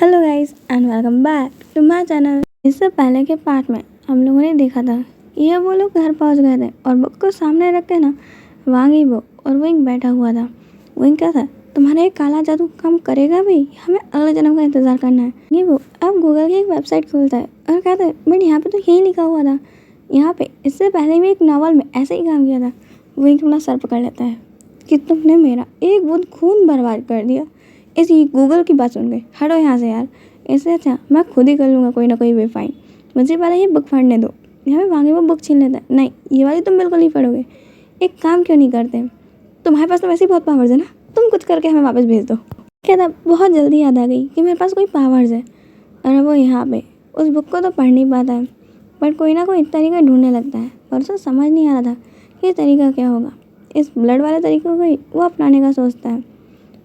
Hello guys and welcome back to my channel. इससे पहले के पार्ट में हम लोगों ने देखा था ये वो लोग घर पहुंच गए थे और बुक को सामने रख के ना वांग यीबो और विंग बैठा हुआ था। विंग क्या था, तुम्हारा ये काला जादू काम करेगा भी, हमें अगले जन्म का इंतजार करना है। यीबो अब गूगल की एक वेबसाइट खोलता है और कहता है बट यहाँ पे तो यही लिखा हुआ था, यहाँ पे इससे पहले भी एक नावल में ऐसे ही काम किया था। विंग अपना सर पकड़ लेता है कि तुमने मेरा एक बूंद खून बर्बाद कर दिया। इसी गूगल की बात सुन गई, हटो यहाँ से यार, इससे अच्छा मैं खुद ही कर लूँगा कोई ना कोई वे फाइन, मुझे पहले ये बुक पढ़ने दो। यहाँ पे वांगे वो बुक छीन लेता है, नहीं ये वाली तुम बिल्कुल नहीं पढ़ोगे। एक काम क्यों नहीं करते, तुम्हारे पास तो वैसे ही बहुत पावर्स है ना, तुम कुछ करके हमें वापस भेज दो। कहता बहुत जल्दी याद आ गई कि मेरे पास कोई पावर्स है। और वो यहाँ पे उस बुक को तो पढ़ नहीं पाता है बट कोई ना कोई तरीका ढूंढने लगता है और उसे समझ नहीं आ रहा था कि ये तरीका क्या होगा। इस ब्लड वाले तरीके को ही वो अपनाने का सोचता है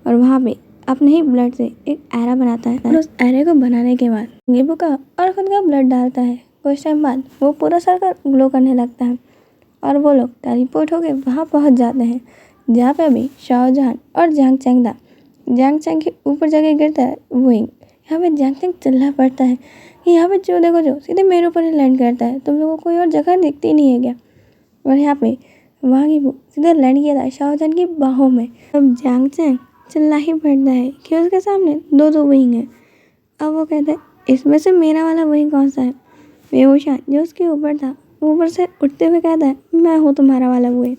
और वहाँ पे अपने ही ब्लड से एक एरा बनाता है और उस एरे को बनाने के बाद गिबो का और खुद का ब्लड डालता है। कुछ टाइम बाद वो पूरा सर्कल ग्लो करने लगता है और वो लोग टेलीपोर्ट होकर वहाँ पहुँच जाते हैं जहाँ पे अभी शाओजहान और जांग चैंग था। जांग चैंग के ऊपर जाके गिरता है विंग। यहाँ पे जांग चैंग चिल्ला पड़ता है कि यहाँ पे जो देखो जो सीधे मेरे ऊपर ही लैंड करता है, तुम लोगों को कोई और जगह दिखती नहीं है क्या। और यहाँ पे वहाँ की सीधे लैंड किया था शाओजहान की बाहों में। अब जांग चैंग चिल्ला ही पड़ता है कि उसके सामने दो विंग है। अब वो कहता है इसमें से मेरा वाला विंग कौन सा है। बेहोशान जो उसके ऊपर था ऊपर से उठते हुए कहता है मैं हूँ तुम्हारा वाला विंग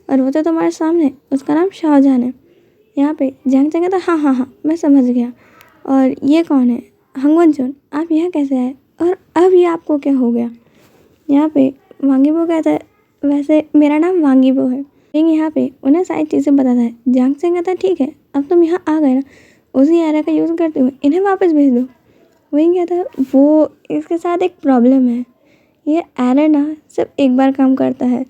और वो तो तुम्हारे सामने, उसका नाम शाहजहान है। यहाँ पे जांग चैंग कहता हाँ हाँ हाँ मैं समझ गया, और ये कौन है हंगवन चुन, आप यहाँ कैसे आए और अब ये आपको क्या हो गया। यहाँ पे वांगीबो कहता है वैसे मेरा नाम वांगीबो है। विंग यहाँ पे उन्हें सारी चीज़ें बताता है। जांग चैंग कहता है ठीक है अब तुम यहाँ आ गए ना, उसी एरा का यूज़ करते हुए इन्हें वापस भेज दो। विंग कहता है वो इसके साथ एक प्रॉब्लम है, ये एरा ना सिर्फ एक बार काम करता है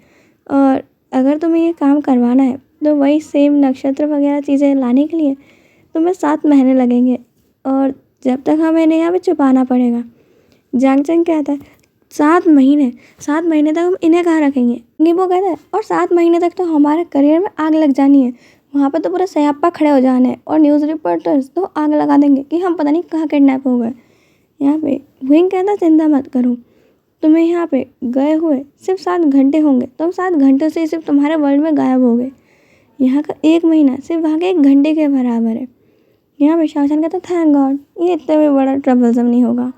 और अगर तुम्हें ये काम करवाना है तो वही सेम नक्षत्र वगैरह चीज़ें लाने के लिए तुम्हें 7 महीने लगेंगे और जब तक हमें इन्हें यहाँ पे छुपाना पड़ेगा। जांग चैंग कहता है 7 महीने तक हम इन्हें कहाँ रखेंगे। वो कहता है और 7 महीने तक तो हमारे करियर में आग लग जानी है, वहाँ पर तो पूरा सयापा खड़े हो जाना है और न्यूज़ रिपोर्टर्स तो आग लगा देंगे कि हम पता नहीं कहाँ किडनैप हो गए। यहाँ पे विंग कहता चिंता मत करो, तुम्हें यहाँ पे गए हुए सिर्फ 7 घंटे होंगे, तुम 7 घंटे से सिर्फ तुम्हारे वर्ल्ड में गायब हो गए। यहाँ का 1 महीना सिर्फ वहाँ के 1 घंटे के बराबर है। यहाँ पे शाहजहान कहता थैंक गॉड ये इतना भी बड़ा ट्रबलसम नहीं होगा,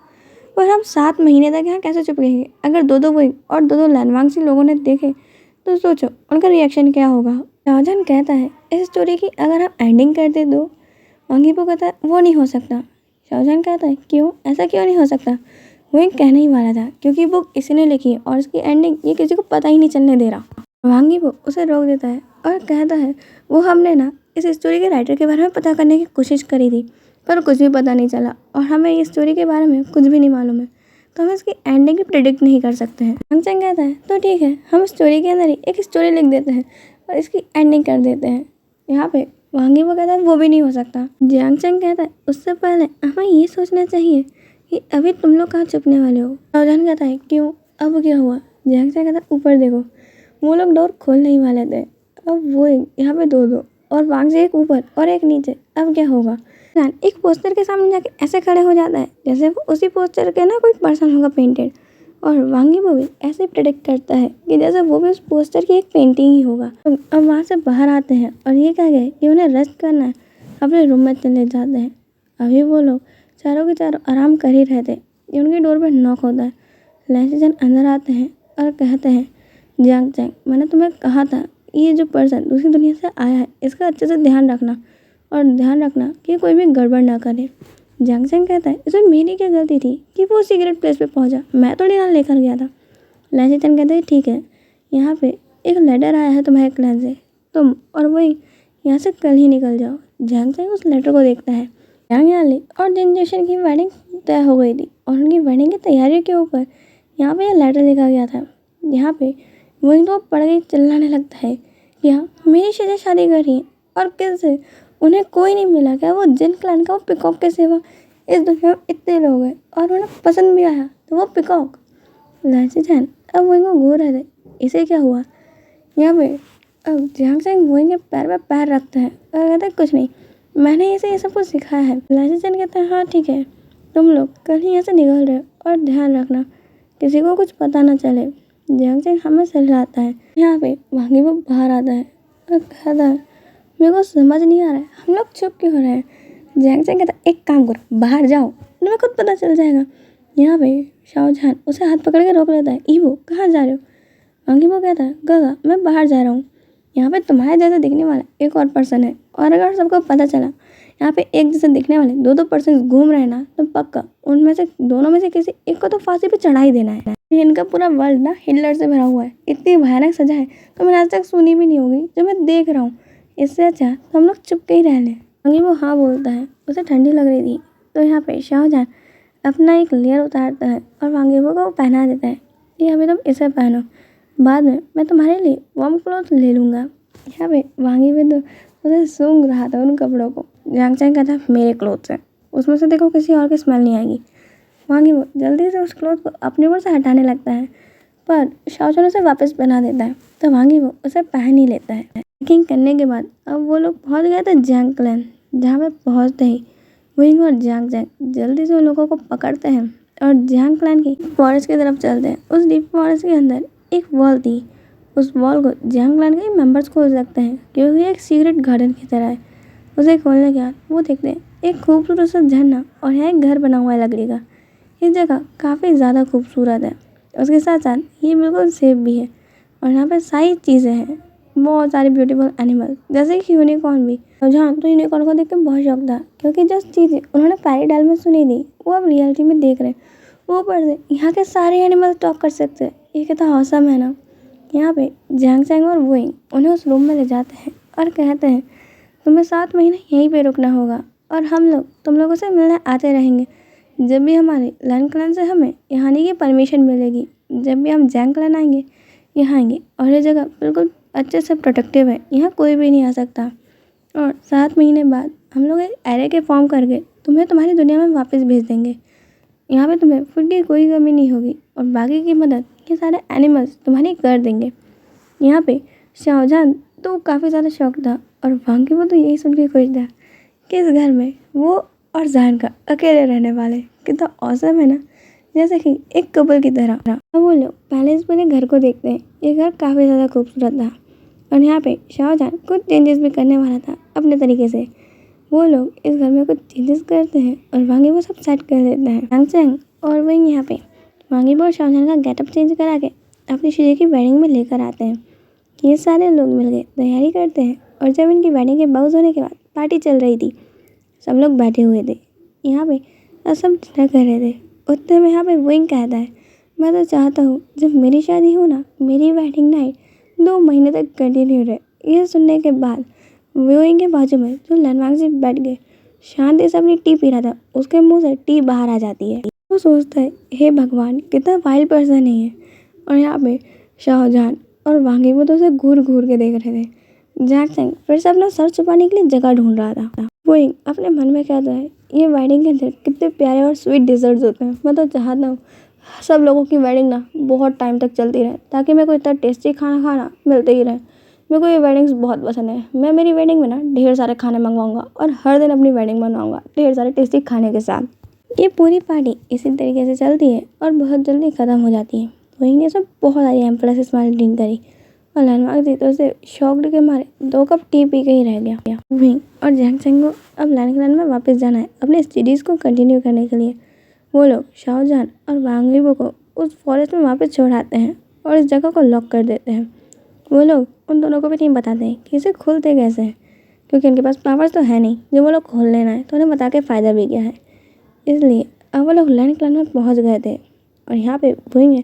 पर हम 7 महीने तक यहाँ कैसे चुप रहेंगे। अगर दो विंग और दो लैंडमार्क्स लोगों ने देखे तो सोचो उनका रिएक्शन क्या होगा। शाहजहान कहता है इस स्टोरी की अगर हम एंडिंग कर दे दो। वांगीबो कहता है वो नहीं हो सकता। शाहजहान कहता है क्यों, ऐसा क्यों नहीं हो सकता। वो एक कहने ही वाला था क्योंकि बुक इसी ने लिखी है और इसकी एंडिंग ये किसी को पता ही नहीं चलने दे रहा। वांगीबो उसे रोक देता है और कहता है वो हमने ना इस स्टोरी के राइटर के बारे में पता करने की कोशिश करी थी पर कुछ भी पता नहीं चला और हमें इस स्टोरी के बारे में कुछ भी नहीं मालूम है, तो हम इसकी एंडिंग की प्रिडिक्ट नहीं कर सकते हैं। जांग चैंग कहता है तो ठीक है हम स्टोरी के अंदर ही एक स्टोरी लिख देते हैं और इसकी एंडिंग कर देते हैं। यहाँ पे वांगीबो कहता है वो भी नहीं हो सकता। जांग चैंग कहता है उससे पहले हमें ये सोचना चाहिए कि अभी तुम लोग कहाँ छुपने वाले हो। शाहजहान कहता है क्यों, अब क्या हुआ। जांग चैंग कहता है ऊपर देखो, वो लोग डोर खोलने ही वाले थे, अब वो यहाँ पे दो और वांग से एक ऊपर और एक नीचे, अब क्या होगा। एक पोस्टर के सामने जाके ऐसे खड़े हो जाता है जैसे वो उसी पोस्टर के ना कोई पर्सन होगा पेंटेड, और वांगीबो भी ऐसे प्रेडिक्ट करता है कि जैसे वो भी उस पोस्टर की एक पेंटिंग ही होगा। तो अब वहाँ से बाहर आते हैं और ये कह गए कि उन्हें रेस्ट करना है, अपने रूम में चले जाते हैं। अभी वो लोग चारों के चारों आराम कर ही रहे थे कि उनकी डोर पर नॉक होता है। लैंसीजन अंदर आते हैं और कहते हैं जांग चैंग मैंने तुम्हें कहा था ये जो पर्सन दूसरी दुनिया से आया है इसका अच्छे से ध्यान रखना और ध्यान रखना कि कोई भी गड़बड़ ना करे। जांग चैंग कहता है इसमें मेरी क्या गलती थी कि वो सीक्रेट प्लेस पे पहुंचा, मैं तो डिनर लेकर गया था। लैंसीजन कहते हैं ठीक है यहाँ पे एक लेटर आया है तुम्हारे क्लैन से, तुम और वही यहाँ से कल ही निकल जाओ। जांग चैंग उस लेटर को देखता है। यांग याली और जिनजेशन की वेडिंग तय हो गई थी और उनकी वेडिंग की तैयारियों के ऊपर यहाँ पे यह लेटर लिखा गया था। यहाँ पे वही तो पड़ गई, चिल्लाने लगता है कि हाँ मेरी से शादी करी और किससे, उन्हें कोई नहीं मिला क्या, वो जिन क्लैन का वो पिकॉक के सिवा इस दुनिया में इतने लोग हैं और उन्हें पसंद भी आया तो वो पिकॉक। लैंसीजन अब वही को घूर रहे थे इसे क्या हुआ। यहाँ पे अब जांग चैंग वही के पैर पे पैर रखता है और कहता है कुछ नहीं, मैंने इसे ये सब कुछ सिखाया है। लैंसीजन कहता है हाँ ठीक है तुम लोग कल ही यहाँ से निकल रहे हो और ध्यान रखना किसी को कुछ पता ना चले। जैंग चैंग हमें सहलाता है। यहाँ पे वांगी वो बाहर आता है और कहता है मेरे को समझ नहीं आ रहा है हम लोग चुप क्यों हो रहे हैं। जैंग चैंग कहता है एक काम करो बाहर जाओ तुम्हें खुद पता चल जाएगा। यहाँ पे शाओजहान उसे हाथ पकड़ के रोक लेता है। ईवो कहाँ जा रहे हो। वांगी वो कहता है गगा मैं बाहर जा रहा हूँ। यहाँ पे तुम्हारे जैसे दिखने वाला एक और पर्सन है और अगर सबको पता चला यहाँ पे एक जैसे दिखने वाले दो दो पर्सन घूम रहे हैं ना तो पक्का उनमें से दोनों में से किसी एक को तो फांसी पे चढ़ा ही देना है। इनका पूरा वर्ल्ड ना हिटलर से भरा हुआ है। इतनी भयानक सजा है तो मैंने आज तक सुनी भी नहीं होगी जो मैं देख रहा हूँ। इससे अच्छा तो हम लोग चुपके ही रह लें। वांगी वो हाँ बोलता है। उसे ठंडी लग रही थी तो यहाँ पे शाहजहां अपना एक लेयर उतारता है और वांगी को वो पहना देता है। ये अभी तुम इसे पहनो बाद में मैं तुम्हारे लिए वार्म क्लॉथ ले लूँगा। यहाँ पे वांगी भी तो उसे सूंघ रहा था उन कपड़ों को। जैंग चैंग कहता मेरे क्लोथ्स हैं उसमें से देखो किसी और की स्मेल नहीं आएगी। वांगी वो जल्दी से उस क्लोथ को अपने ऊपर से हटाने लगता है पर शाओजहान उसे वापस पहना देता है तो वांगी वो उसे पहन ही लेता है। पैकिंग करने के बाद अब वो लोग पहुँच गए थे जैंग क्लैन। जहाँ पे पहुँचते ही विंग और जैंग चैंग जल्दी से उन लोगों को पकड़ते हैं और जैंग क्लैन की फॉरेस्ट की तरफ चलते हैं। उस डीप फॉरेस्ट के अंदर एक वॉल थी। उस वॉल को जैंग क्लैन के मेंबर्स खोल सकते हैं क्योंकि एक सीक्रेट गार्डन की तरह है। उसे खोलने के बाद वो देखते हैं एक खूबसूरत सा झरना और यहाँ एक घर बना हुआ है लकड़ी का। ये जगह काफ़ी ज़्यादा खूबसूरत है। उसके साथ साथ ये बिल्कुल सेफ भी है और यहाँ पे सारी चीज़ें हैं बहुत सारे ब्यूटीफुल एनिमल जैसे कि यूनिकॉर्न भी। जहाँ तो यूनिकॉर्न को देख के बहुत शौक था क्योंकि जो चीज़ें उन्होंने फेरी टेल में सुनी थी वो अब रियलिटी में देख रहे हैं। ऊपर से यहाँ के सारे एनिमल टॉक कर सकते हैं। ये कितना औसम है ना। यहाँ पे जैंग चैंग और वुइंग उन्हें उस रूम में ले जाते हैं और कहते हैं तुम्हें 7 महीने यहीं पे रुकना होगा और हम लोग तुम लोगों से मिलने आते रहेंगे जब भी हमारे लैंड क्लैन से हमें यहाँ आने की परमिशन मिलेगी। जब भी हम जैंग क्लैन आएंगे यहाँ आएंगे और ये जगह बिल्कुल अच्छे से प्रोटेक्टिव है यहाँ कोई भी नहीं आ सकता। और 7 महीने बाद हम लोग एक एरे के फॉर्म करके तुम्हें तुम्हारी दुनिया में वापस भेज देंगे। यहाँ पे तुम्हें फूड की कोई कमी नहीं होगी और बाकी की मदद ये सारे एनिमल्स तुम्हारी कर देंगे। यहाँ पे शाहजहां तो काफ़ी ज़्यादा शौक था और वांगी वो तो यही सुन के खुश था कि इस घर में वो और जान का अकेले रहने वाले कितना औसम है ना जैसे कि एक कपल की तरह। अब वो लोग पहले इस पूरे घर को देखते हैं। ये घर काफ़ी ज़्यादा खूबसूरत था और यहाँ पे शाहजहां कुछ चेंजेस भी करने वाला था अपने तरीके से। वो लोग इस घर में कुछ चेंजेस करते हैं और वांगी वो सब सेट कर देते हैं। जैंग चैंग और वहीं यहाँ पे वांगी वो शाहजहां का गेटअप चेंज करा के अपनी शीशे की वेडिंग में लेकर आते हैं। ये सारे लोग मिलकर तैयारी करते हैं और जब इनकी वेडिंग के बाउज होने के बाद पार्टी चल रही थी सब लोग बैठे हुए थे यहाँ पे और सब डिनर कर रहे थे। उतने में यहाँ पे विंग कहता है मैं तो चाहता हूँ जब मेरी शादी हो ना मेरी वेडिंग नाइट 2 महीने तक कंटिन्यू रहे। ये सुनने के बाद विंग के बाजू में जो लैंडमार्क से बैठ गए शांति से अपनी टी पी रहा था उसके मुंह से टी बाहर आ जाती है। वो सोचता है हे भगवान कितना वाइल्ड पर्सन है ये। और यहाँ पे शाहजहां और वांगी वो तो उसे घूर घूर के देख रहे थे। जैंग चैंग फिर से अपना सर छुपाने के लिए जगह ढूंढ रहा था। विंग अपने मन में कहता है ये वेडिंग के अंदर कितने प्यारे और स्वीट डिजर्ट्स होते हैं। मैं तो चाहता हूँ सब लोगों की वेडिंग ना बहुत टाइम तक चलती रहे ताकि मेरे को इतना टेस्टी खाना खाना मिलते ही रहे। मेरे को ये वेडिंग्स बहुत पसंद है। मैं मेरी वेडिंग में ना ढेर सारे खाने मंगवाऊंगा और हर दिन अपनी वेडिंग मनाऊंगा ढेर सारे टेस्टी खाने के साथ। ये पूरी पार्टी इसी तरीके से चलती है और बहुत जल्दी ख़त्म हो जाती है। वहीं ने सब बहुत सारी एम्प्रेस स्माइल ड्रिंक करी और लैंडमार्क थी तो उसे शॉक्ड के मारे 2 कप टी पी के ही रह गया। वहीं और जैंग चैंग को अब लैंड क्लैन में वापस जाना है अपने स्टडीज़ को कंटिन्यू करने के लिए। वो लोग शाहजहां और वांगी को उस फॉरेस्ट में वापस छोड़ाते हैं और इस जगह को लॉक कर देते हैं। वो लोग उन दोनों को भी नहीं बताते हैं कि इसे खोलते कैसे हैं क्योंकि उनके पास पावर्स तो है नहीं जो वो लोग खोल लेना है तो उन्हें बता के फ़ायदा भी क्या है। इसलिए अब वो लोग लैंड क्लैन में पहुँच गए थे और यहाँ पे वुइंग ने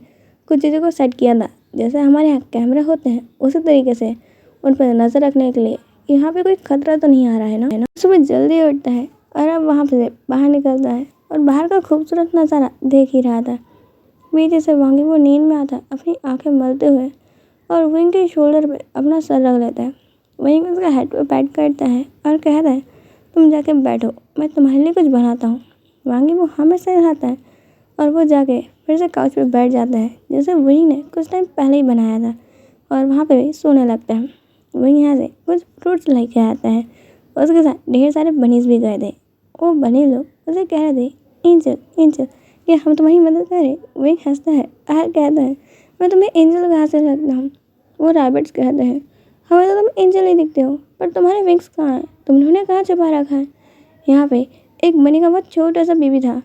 कुछ चीज़ों को सेट किया था जैसे हमारे यहाँ कैमरे होते हैं उसी तरीके से उन पर नज़र रखने के लिए यहाँ पे कोई खतरा तो नहीं आ रहा है ना। सुबह जल्दी उठता है और अब वहाँ से बाहर निकलता है और बाहर का खूबसूरत नज़ारा देख ही रहा था। बीच से वांगी वो नींद में आता है अपनी आंखें मलते हुए और विंग के शोल्डर पे अपना सर रख लेता है। विंग उसका हेड पे पैट करता है और कहता है तुम जाके बैठो मैं तुम्हारे लिए कुछ बनाता हूँ। वांगी वो हमें से खाता है और वो जाके फिर से काउच पे बैठ जाता है जैसे विंग ने कुछ टाइम पहले ही बनाया था और वहाँ पे भी सोने लगता है। विंग यहाँ से कुछ फ्रूट्स लेके आता है और उसके साथ ढेर सारे बनीज भी गए थे। वो बनी लोग उसे कह रहे थे एंजल एंजल क्या हम तुम्हारी मदद करें? वही हंसता है और कहता है मैं तुम्हें एंजल कहाँ से लगता हूँ? वो रैबिट्स कहते हैं हमें तो तुम एंजल ही दिखते हो, पर तुम्हारे विंग्स कहाँ हैं? तुमने उन्हें कहाँ छुपा रखा है? यहाँ पे एक बनी का बहुत छोटा सा बेबी था।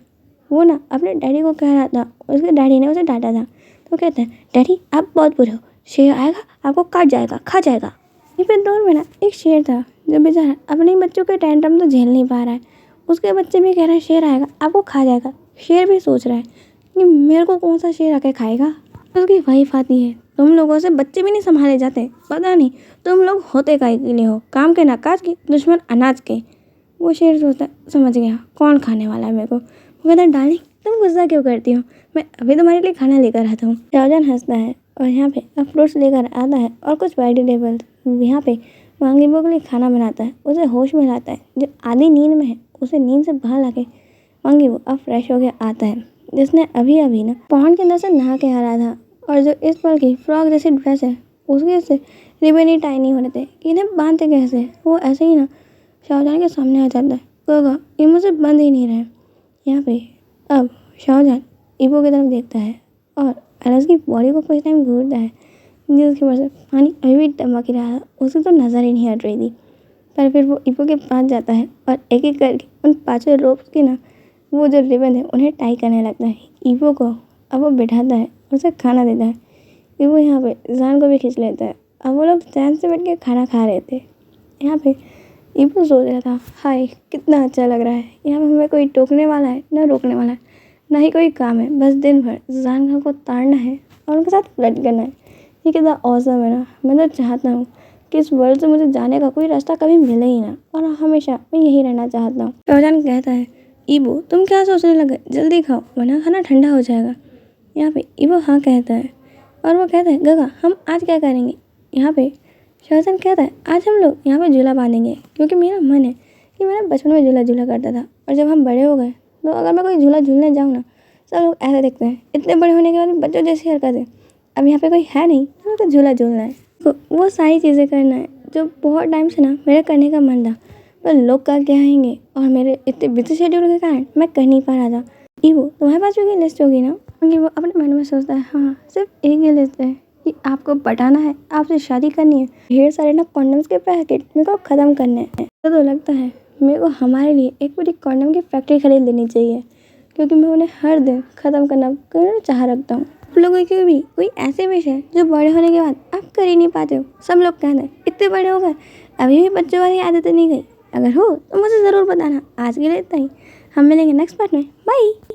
वो ना अपने डैडी को कह रहा था, उसके डैडी ने उसे डांटा था। तो कहता है डैडी आप बहुत बुरे हो, शेर आएगा आपको काट जाएगा, खा जाएगा। यहीं पे दूर में ना एक शेर था जो बेचारा अपने बच्चों के टैंट्रम तो झेल नहीं पा रहा है। उसके बच्चे भी कह रहे हैं शेर आएगा आपको खा जाएगा। शेर भी सोच रहा है कि मेरे को कौन सा शेर आके खाएगा। उसकी वाइफ आती है तुम लोगों से बच्चे भी नहीं संभाले जाते, पता नहीं तुम लोग होते काहे के लिए हो, काम के ना काज के, दुश्मन अनाज के। वो शेर सोचता है समझ गया कौन खाने वाला है मेरे को। वो कहता है डार्लिंग तुम गुस्सा क्यों करती हो, मैं अभी तुम्हारे लिए खाना लेकर आता हूँ। शाहजहान हंसता है और यहाँ पे फ्रूट्स लेकर आता है और कुछ वेजिटेबल्स। यहाँ पे वांगीबो के लिए खाना बनाता है, उसे होश में लाता है। जो आधी नींद में है उसे नींद से बाहर लाके वांगीबो अब फ्रेश होके आता है, जिसने अभी अभी ना पॉन्ड के अंदर से नहा के आ रहा था। और जो इस पल की फ्रॉक जैसी ड्रेस है उसके से रिबन ही टाई नहीं हो रहे थे कि इन्हें बांधते कैसे। वो ऐसे ही ना शाहजहान के सामने आ जाता है, कहेगा ये मुझे बंद ही नहीं रहे। यहाँ पे अब शाहजहान ईबो की तरफ देखता है और एलिस की बॉडी को कुछ टाइम घूरता है, जिसकी वजह से पानी अभी भी टमक ही रहा था, उसे तो नज़र ही नहीं हट रही थी। पर फिर वो ईबो के पास जाता है और एक एक करके उन पाँचों रोप्स की ना वो जो रिबन है उन्हें टाई करने लगता है। ईबो को अब वो बिठाता है और उसे खाना देता है। ईबो यहाँ पे जान को भी खींच लेता है। अब वो लोग चैन से बैठ के खाना खा रहे थे। यहाँ पे ईबो सोच रहा था हाय कितना अच्छा लग रहा है, यहाँ पे हमें कोई टोकने वाला है ना रोकने वाला है, ना ही कोई काम है, बस दिन भर जानका को ताड़ना है और उनके साथ फ्लर्ट करना है। ये कितना औसम है ना। मैं तो चाहता हूँ कि इस वर्ल्ड से मुझे जाने का कोई रास्ता कभी मिले ही ना, और हमेशा मैं यहीं रहना चाहता हूँ। शाहजहान कहता है ईबो तुम क्या सोचने लगे, जल्दी खाओ वरना खाना ठंडा हो जाएगा। यहाँ पे ईबो हाँ कहता है और वो कहता है गगा हम आज क्या करेंगे। यहाँ पे शाहजहान कहता है आज हम लोग यहाँ पे झूला बांधेंगे, क्योंकि मेरा मन है कि मैं बचपन में झूला झूला करता था और जब हम बड़े हो गए तो अगर मैं कोई झूला झूलने जाऊँ ना सब लोग ऐसे देखते हैं इतने बड़े होने के बाद बच्चों जैसी हरकत है। अब यहाँ पे कोई है नहीं तो झूला झूलना है, तो वो सारी चीज़ें करना है जो बहुत टाइम से ना मेरे करने का मन था, पर लोग क्या कहेंगे और मेरे इतने बिजी शेड्यूल के कारण मैं कर नहीं पा रहा था। ईवो तुम्हारे पास भी कोई लिस्ट होगी ना, क्योंकि वो अपने मन में सोचता है हाँ सिर्फ एक ही लिस्ट है कि आपको पटाना है, आपसे शादी करनी है, ढेर सारे ना कॉन्डम्स के पैकेट मेरे को ख़त्म करने हैं। तो लगता है मेरे को हमारे लिए एक पूरी कॉन्डम की फैक्ट्री खरीद लेनी चाहिए, क्योंकि मैं उन्हें हर दिन ख़त्म करना चाह रखता हूँ। आप लोगों की भी कोई ऐसे विश है जो बड़े होने के बाद आप कर ही नहीं पाते हो। सब लोग कहते हैं इतने बड़े हो गए अभी भी बच्चों वाली आदतें नहीं गई। अगर हो तो मुझे ज़रूर बताना। आज के लिए इतना ही, हम मिलेंगे नेक्स्ट पार्ट में। बाय।